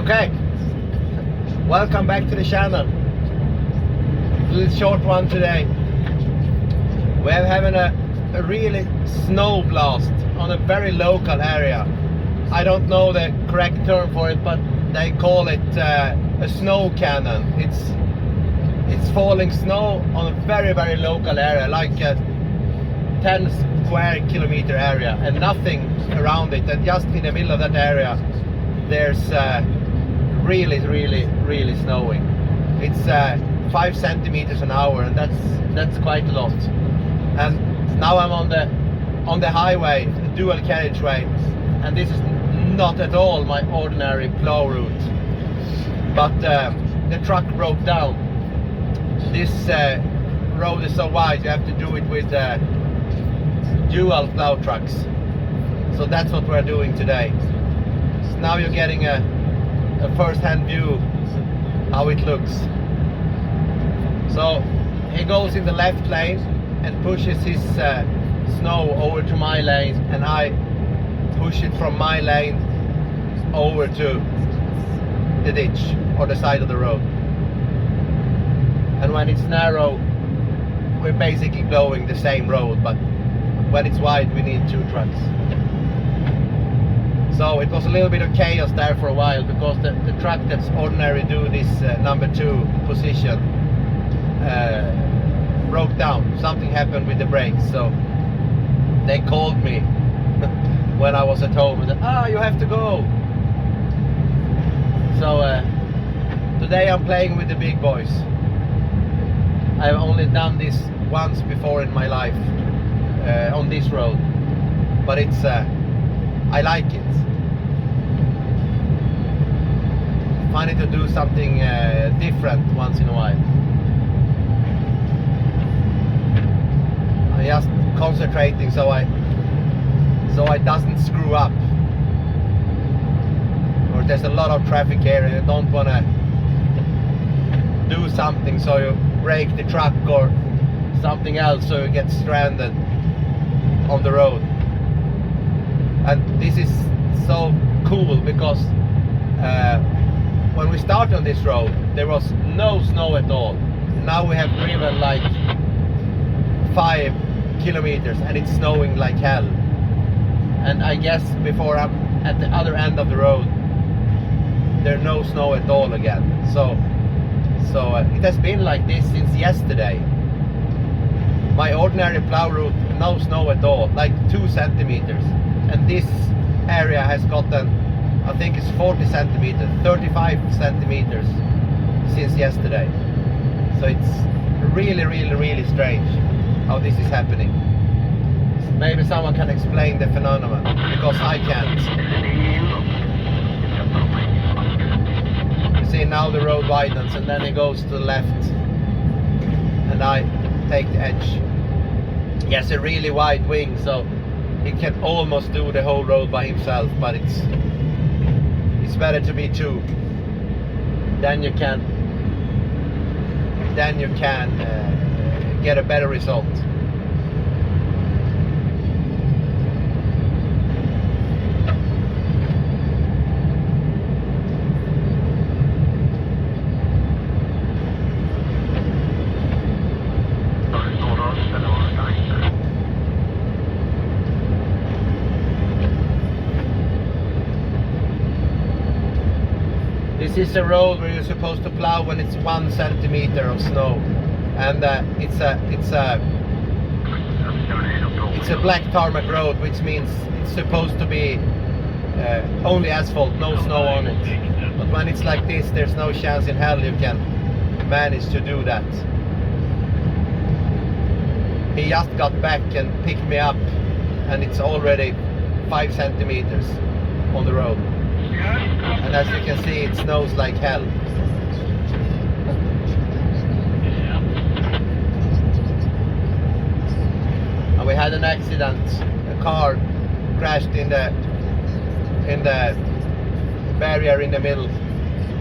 Okay, welcome back to the channel. A little short one today. We're having a really snow blast on a very local area. I don't know the correct term for it, but they call it a snow cannon. It's falling snow on a very local area, like a 10 square kilometer area, and nothing around it. And just in the middle of that area, there's really snowing. It's 5 centimeters an hour, and that's quite a lot. And now I'm on the highway, the dual carriageway, and this is not at all my ordinary plow route. But the truck broke down. This road is so wide, you have to do it with dual plow trucks. So that's what we're doing today. So now you're getting a first-hand view how it looks. So he goes in the left lane and pushes his snow over to my lane, and I push it from my lane over to the ditch or the side of the road. And when it's narrow, we're basically blowing the same road, but when it's wide, we need 2 trucks. So it was a little bit of chaos there for a while, because the truck that's ordinarily do this number 2 position broke down. Something happened with the brakes, so they called me when I was at home and said, you have to go. So today I'm playing with the big boys. I've only done this once before in my life on this road, but it's I like it. Funny to do something different once in a while. I'm just concentrating so I doesn't screw up. Or there's a lot of traffic here and you don't want to do something so you break the truck or something else, so you get stranded on the road. And this is so cool because when we started on this road there was no snow at all. Now we have driven like 5 kilometers and it's snowing like hell. And I guess before I'm at the other end of the road, there's no snow at all again. So it has been like this since yesterday. My ordinary plow route, no snow at all, like 2 centimeters. And this area has gotten, I think it's 40 centimeters, 35 centimeters since yesterday. So it's really strange how this is happening. Maybe someone can explain the phenomenon, because I can't. You see, now the road widens and then it goes to the left and I take the edge. He has a really wide wing, so he can almost do the whole road by himself, but it's better to be 2. Then you can get a better result. This is a road where you're supposed to plow when it's 1 centimeter of snow, and it's a black tarmac road, which means it's supposed to be only asphalt, no snow on it. But when it's like this, there's no chance in hell you can manage to do that. He just got back and picked me up, and it's already 5 centimeters on the road. And as you can see, it snows like hell. And we had an accident. A car crashed in the barrier in the middle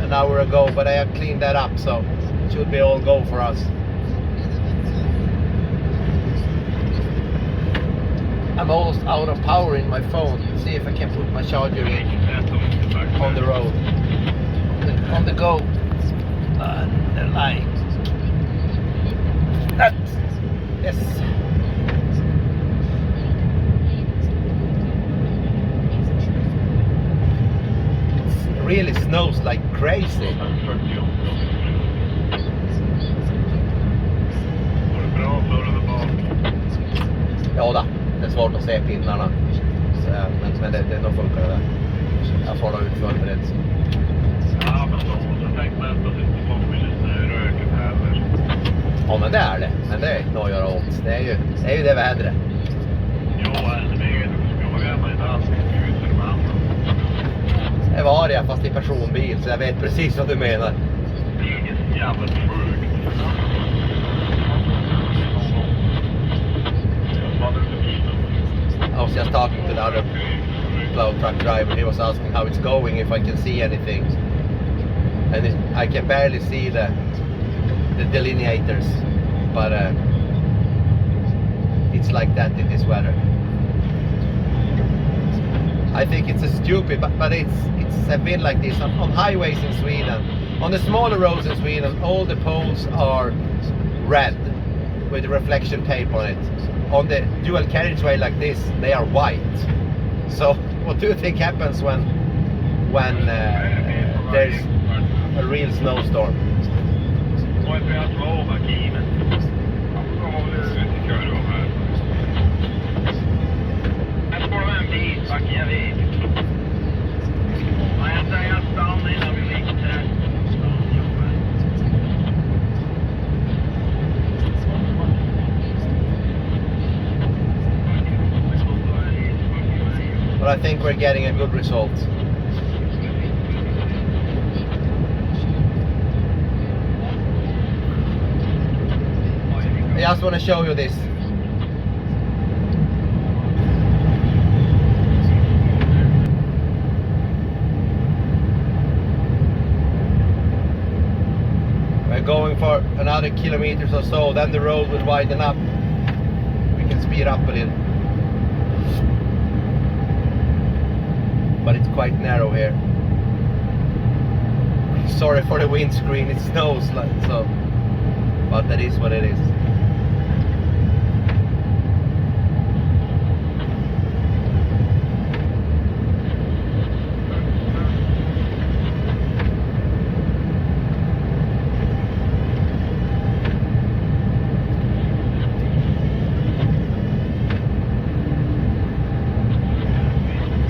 an hour ago, but I have cleaned that up, so it should be all go for us. I'm almost out of power in my phone. See if I can put my charger in on the road. on the go. They're like that. Yes. It really snows like crazy. Ja då, det är svårt att se pinnarna. Så, men det nog funkar det där. Jag får nog ut förberedd. Ja, men så tänkte man att det inte kommer lite röken heller. Ja, men det är det. Men det är inte att göra åt. Det är ju det vädret. Jo, det är det. Jag var med i dansk ut med andra. Det var jag, fast i personbil. Så jag vet precis vad du menar. Det är jävligt sjukt. I was just talking to the other plow truck driver. He was asking how it's going, if I can see anything. And I can barely see the delineators, but it's like that in this weather. I think it's a stupid, but it's been like this on highways in Sweden. On the smaller roads in Sweden, all the poles are red with reflection tape on it. On the dual carriageway like this, they are white. So what do you think happens when there's a real snowstorm? But I think we're getting a good result. I just want to show you this. We're going for another kilometers or so, then the road will widen up. We can speed up a little. But it's quite narrow here. Sorry for the windscreen, it snows so, but that is what it is.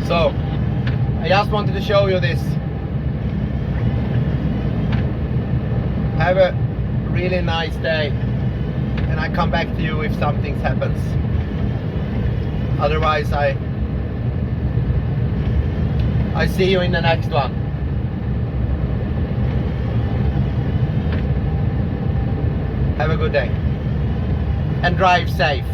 So, I just wanted to show you this. Have a really nice day, and I come back to you if something happens. Otherwise, I see you in the next one. Have a good day and drive safe.